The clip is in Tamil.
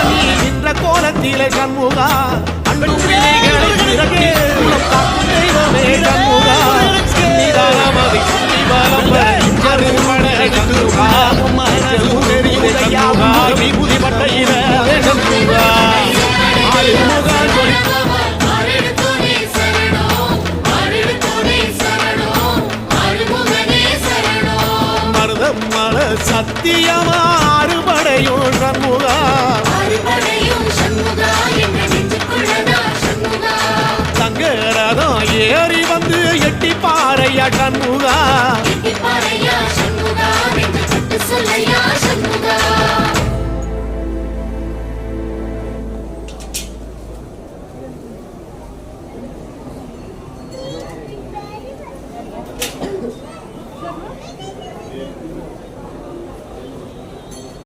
நீ நின்ற கோலத்திலே கண்முகா தெய்வமே கண்முகா நிதானமதி விபூதி பட்டையில சத்தியமா அறுபடையும் சண்முகா தங்கரதம் ஏறி வந்து எட்டி பாறையா சண்முகா